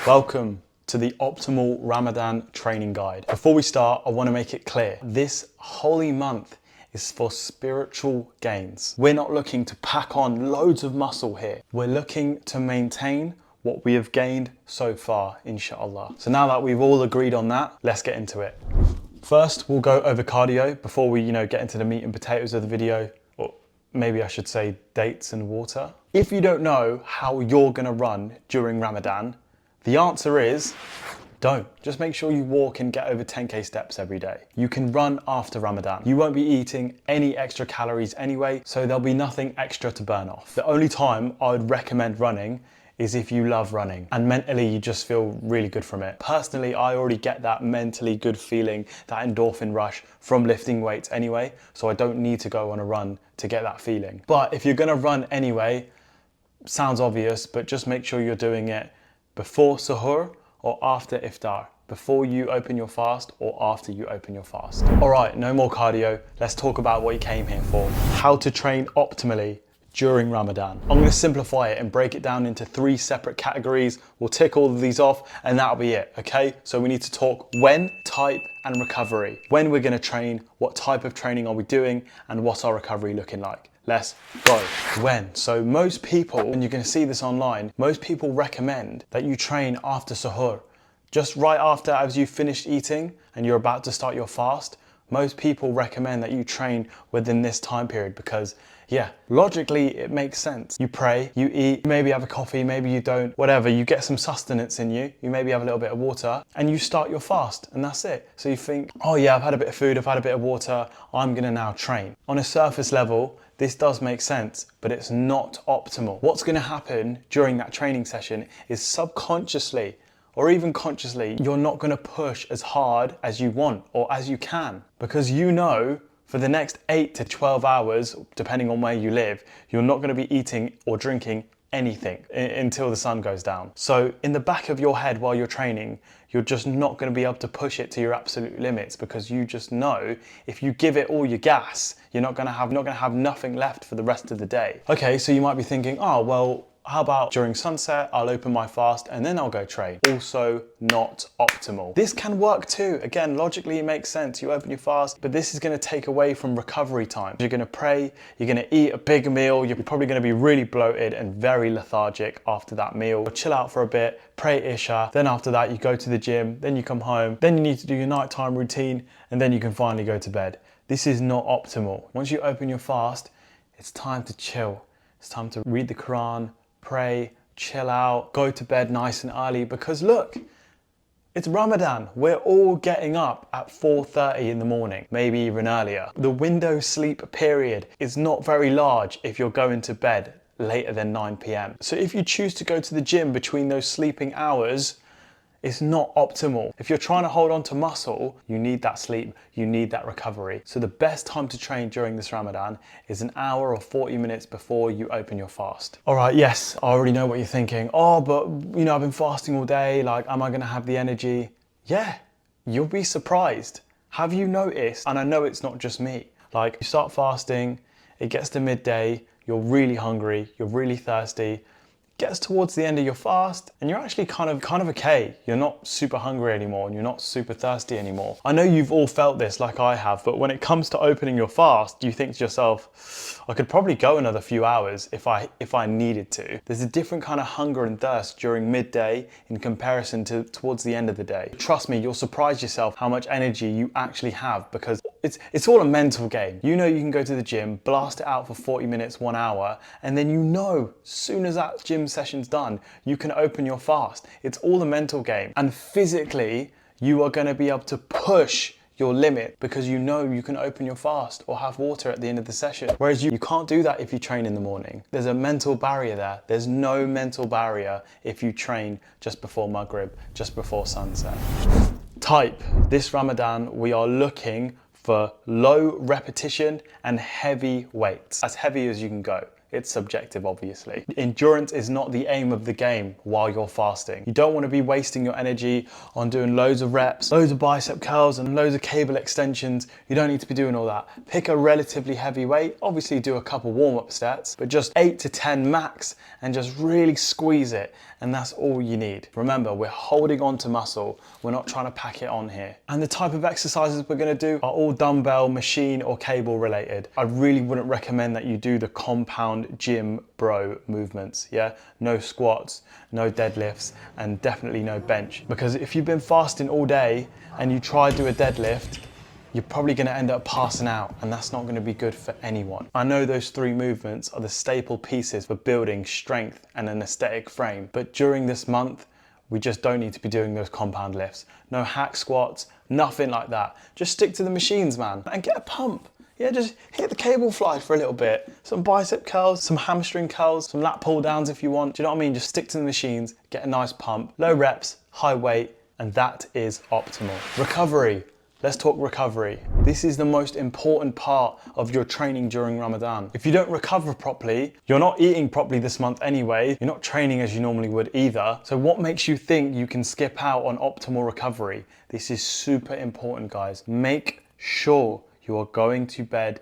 Welcome to the Optimal Ramadan Training Guide. Before we start, I want to make it clear, this holy month is for spiritual gains. We're not looking to pack on loads of muscle here. We're looking to maintain what we have gained so far, inshallah. So now that we've all agreed on that, let's get into it. First, we'll go over cardio before we, get into the meat and potatoes of the video, or maybe I should say dates and water. If you don't know how you're gonna run during Ramadan, the answer is don't. Just make sure you walk and get over 10k steps every day. You can run after Ramadan. You won't be eating any extra calories anyway, so there'll be nothing extra to burn off. The only time I would recommend running is if you love running and mentally you just feel really good from it. Personally, I already get that mentally good feeling, that endorphin rush from lifting weights anyway, so I don't need to go on a run to get that feeling. But if you're gonna run anyway, sounds obvious, but just make sure you're doing it before suhoor or after iftar, before you open your fast or after you open your fast. All right, no more cardio. Let's talk about what you came here for. How to train optimally during Ramadan. I'm gonna simplify it and break it down into 3 separate categories. We'll tick all of these off and that'll be it, okay? So we need to talk when, type, and recovery. When we're gonna train, what type of training are we doing, and what's our recovery looking like? Let's go. When. So most people, and you're gonna see this online, most people recommend that you train after suhoor. Just right after as you finished eating and you're about to start your fast, most people recommend that you train within this time period because logically it makes sense. You pray, you eat, you maybe have a coffee, maybe you don't, whatever, you get some sustenance in you, you maybe have a little bit of water and you start your fast and that's it. So you think, oh yeah, I've had a bit of food, I've had a bit of water, I'm gonna now train. On a surface level, this does make sense, but it's not optimal. What's gonna happen during that training session is subconsciously or even consciously, you're not gonna push as hard as you want or as you can because you know for the next 8 to 12 hours, depending on where you live, you're not gonna be eating or drinking anything until the sun goes down. So in the back of your head while you're training, you're just not gonna be able to push it to your absolute limits because you just know if you give it all your gas, you're not gonna have nothing left for the rest of the day. Okay, so you might be thinking, oh, well, how about during sunset, I'll open my fast and then I'll go train. Also not optimal. This can work too. Again, logically it makes sense. You open your fast, but this is gonna take away from recovery time. You're gonna pray, you're gonna eat a big meal, you're probably gonna be really bloated and very lethargic after that meal. Chill out for a bit, pray Isha, then after that you go to the gym, then you come home, then you need to do your nighttime routine, and then you can finally go to bed. This is not optimal. Once you open your fast, it's time to chill. It's time to read the Quran, pray, chill out, go to bed nice and early because look, it's Ramadan. We're all getting up at 4:30 in the morning, maybe even earlier. The window sleep period is not very large if you're going to bed later than 9 p.m. So if you choose to go to the gym between those sleeping hours, it's not optimal. If you're trying to hold on to muscle, you need that sleep, you need that recovery. So the best time to train during this Ramadan is an hour or 40 minutes before you open your fast. All right, yes, I already know what you're thinking. Oh, but I've been fasting all day, like, am I gonna have the energy? Yeah, you'll be surprised. Have you noticed, and I know it's not just me, like you start fasting, it gets to midday, you're really hungry, you're really thirsty, gets towards the end of your fast and you're actually kind of okay. You're not super hungry anymore and you're not super thirsty anymore. I know you've all felt this like I have, but when it comes to opening your fast, you think to yourself, I could probably go another few hours if I needed to. There's a different kind of hunger and thirst during midday in comparison to towards the end of the day. Trust me, you'll surprise yourself how much energy you actually have because it's all a mental game. You know you can go to the gym, blast it out for 40 minutes, 1 hour, and then as soon as that gym session's done, you can open your fast. It's all a mental game. And physically, you are gonna be able to push your limit because you know you can open your fast or have water at the end of the session. Whereas you can't do that if you train in the morning. There's a mental barrier there. There's no mental barrier if you train just before Maghrib, just before sunset. Type. This Ramadan, we are looking for low repetition and heavy weights. As heavy as you can go. It's subjective, obviously. Endurance is not the aim of the game while you're fasting. You don't want to be wasting your energy on doing loads of reps, loads of bicep curls and loads of cable extensions. You don't need to be doing all that. Pick a relatively heavy weight, obviously do a couple warm-up sets, but just 8 to 10 max and just really squeeze it. And that's all you need. Remember, we're holding on to muscle. We're not trying to pack it on here. And the type of exercises we're gonna do are all dumbbell, machine, or cable related. I really wouldn't recommend that you do the compound gym bro movements, yeah? No squats, no deadlifts, and definitely no bench. Because if you've been fasting all day and you try to do a deadlift, you're probably gonna end up passing out, and that's not gonna be good for anyone. I know those 3 movements are the staple pieces for building strength and an aesthetic frame, but during this month, we just don't need to be doing those compound lifts. No hack squats, nothing like that. Just stick to the machines, man, and get a pump. Yeah, just hit the cable fly for a little bit. Some bicep curls, some hamstring curls, some lat pull downs if you want. Do you know what I mean? Just stick to the machines, get a nice pump, low reps, high weight, and that is optimal. Recovery. Let's talk recovery. This is the most important part of your training during Ramadan. If you don't recover properly, you're not eating properly this month anyway, you're not training as you normally would either. So what makes you think you can skip out on optimal recovery? This is super important, guys. Make sure you are going to bed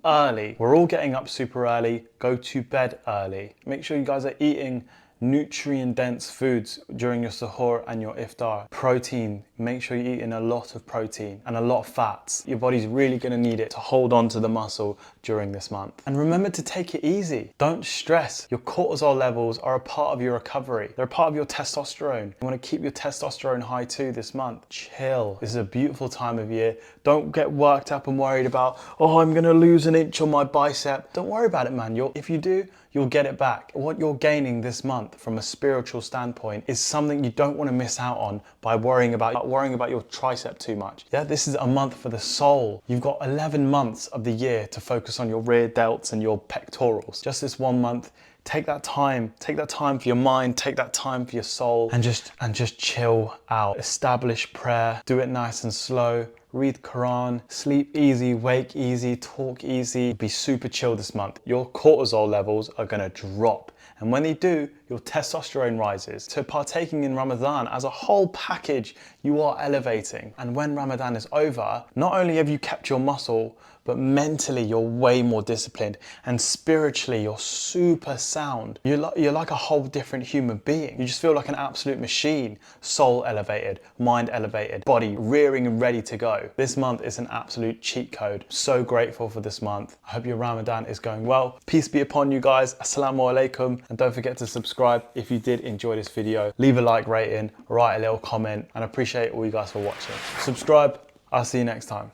early. We're all getting up super early. Go to bed early. Make sure you guys are eating nutrient-dense foods during your suhoor and your iftar. Protein, make sure you're eating a lot of protein and a lot of fats. Your body's really gonna need it to hold on to the muscle during this month. And remember to take it easy. Don't stress. Your cortisol levels are a part of your recovery. They're a part of your testosterone. You wanna keep your testosterone high too this month. Chill. This is a beautiful time of year. Don't get worked up and worried about, oh, I'm gonna lose an inch on my bicep. Don't worry about it, man. If you do, you'll get it back. What you're gaining this month from a spiritual standpoint is something you don't want to miss out on by worrying about your tricep too much. Yeah, this is a month for the soul. You've got 11 months of the year to focus on your rear delts and your pectorals. Just this 1 month, take that time for your mind, take that time for your soul, and just chill out. Establish prayer, do it nice and slow. Read Quran, sleep easy, wake easy, talk easy, be super chill this month. Your cortisol levels are gonna drop. And when they do, your testosterone rises. So partaking in Ramadan as a whole package, you are elevating. And when Ramadan is over, not only have you kept your muscle, but mentally you're way more disciplined, and spiritually you're super sound. You're like a whole different human being. You just feel like an absolute machine. Soul elevated, mind elevated, body rearing and ready to go. This month is an absolute cheat code. So grateful for this month. I hope your Ramadan is going well. Peace be upon you guys. Assalamu alaikum. And don't forget to subscribe if you did enjoy this video. Leave a like rating, write a little comment, and I appreciate all you guys for watching. Subscribe. I'll see you next time.